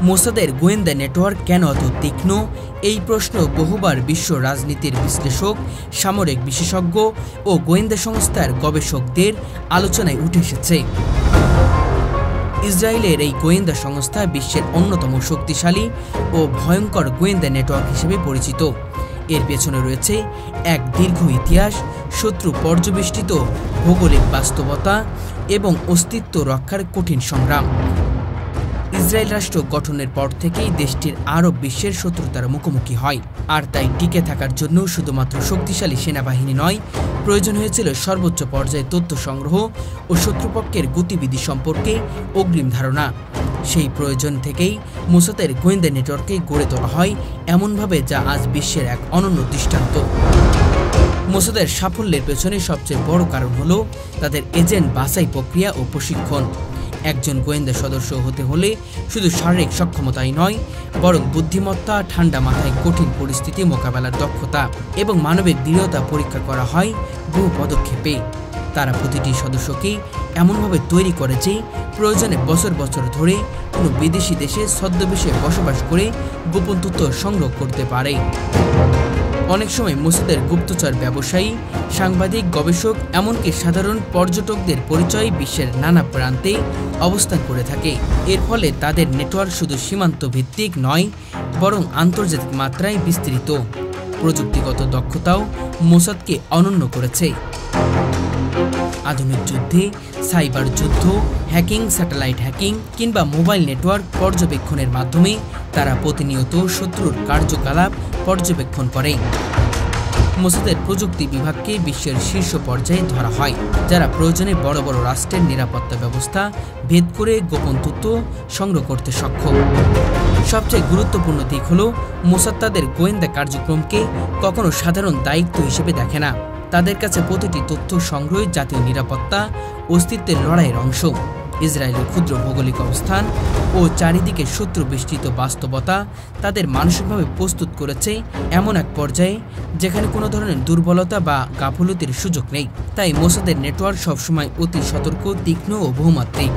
মোসাদের গোয়েন্দা নেটওয়ার্ক কেন এত তীক্ষ্ণ? এই প্রশ্ন বহুবার বিশ্ব রাজনীতির বিশ্লেষক, সামরিক বিশেষজ্ঞ ও গোয়েন্দা সংস্থার গবেষকদের আলোচনায় উঠে এসেছে। ইসরায়েলের এই গোয়েন্দা সংস্থা বিশ্বের অন্যতম শক্তিশালী ও ভয়ঙ্কর গোয়েন্দা নেটওয়ার্ক হিসেবে পরিচিত। এর পেছনে রয়েছে এক দীর্ঘ ইতিহাস, শত্রু পর্যবেষ্টিত ভৌগোলিক বাস্তবতা এবং অস্তিত্ব রক্ষার কঠিন সংগ্রাম। ইসরায়েল রাষ্ট্র গঠনের পর থেকেই দেশটির আরব বিশ্বের শত্রুতার মুখোমুখি হয়, আর তাই টিকে থাকার জন্য শুধুমাত্র শক্তিশালী সেনাবাহিনী নয়, প্রয়োজন হয়েছিল সর্বোচ্চ পর্যায়ে তথ্য সংগ্রহ ও শত্রুপক্ষের গতিবিধি সম্পর্কে অগ্রিম ধারণা। সেই প্রয়োজন থেকেই মোসাদের গোয়েন্দা নেটওয়ার্ককে গড়ে তোলা হয় এমনভাবে যা আজ বিশ্বের এক অনন্য দৃষ্টান্ত। মোসাদের সাফল্যের পেছনে সবচেয়ে বড় কারণ হল তাদের এজেন্ট বাছাই প্রক্রিয়া ও প্রশিক্ষণ। একজন গোয়েন্দা সদস্য হতে হলে শুধু শারীরিক সক্ষমতাই নয়, বরং বুদ্ধিমত্তা, ঠান্ডা মাথায় কঠিন পরিস্থিতি মোকাবেলার দক্ষতা এবং মানবিক দৃঢ়তা পরীক্ষা করা হয় বহু পদক্ষেপে। তারা প্রতিটি সদস্যকে এমনভাবে তৈরি করে যে প্রয়োজনে বছর বছর ধরে কোনো বিদেশি দেশে ছদ্মবেশে বসবাস করে গোপন তথ্য সংগ্রহ করতে পারে। অনেক সময় মোসাদের গুপ্তচর ব্যবসায়ী, সাংবাদিক, গবেষক, এমনকি সাধারণ পর্যটকদের পরিচয় বিশ্বের নানা প্রান্তে অবস্থান করে থাকে। এর ফলে তাদের নেটওয়ার্ক শুধু সীমান্ত ভিত্তিক নয়, বরং আন্তর্জাতিক মাত্রায় বিস্তৃত। প্রযুক্তিগত দক্ষতাও মোসাদকে অনন্য করেছে। আধুনিক যুদ্ধে সাইবার যুদ্ধ, হ্যাকিং, স্যাটেলাইট হ্যাকিং কিংবা মোবাইল নেটওয়ার্ক পর্যবেক্ষণের মাধ্যমে তারা প্রতিনিয়ত শত্রুর কার্যকলাপ পর্যবেক্ষণ করে। মোসাদের প্রযুক্তি বিভাগকে বিশ্বের শীর্ষ পর্যায়ে ধরা হয়, যারা প্রয়োজনে বড় বড় রাষ্ট্রের নিরাপত্তা ব্যবস্থা ভেদ করে গোপন তথ্য সংগ্রহ করতে সক্ষম। সবচেয়ে গুরুত্বপূর্ণ দিক হল মোসাদ তাদের গোয়েন্দা কার্যক্রমকে কখনো সাধারণ দায়িত্ব হিসেবে দেখে না। তাদের কাছে প্রতিটি তথ্য সংগ্রহ জাতীয় নিরাপত্তা, অস্তিত্বের লড়াইয়ের অংশ। ইসরায়েলের ক্ষুদ্র ভৌগোলিক অবস্থান ও চারিদিকে শত্রু বেষ্টিত বাস্তবতা তাদের মানসিকভাবে প্রস্তুত করেছে এমন এক পর্যায়ে যেখানে কোনো ধরনের দুর্বলতা বা গাফলতির সুযোগ নেই। তাই মোসাদের নেটওয়ার্ক সবসময় অতি সতর্ক, তীক্ষ্ণ ও বহুমাত্রিক।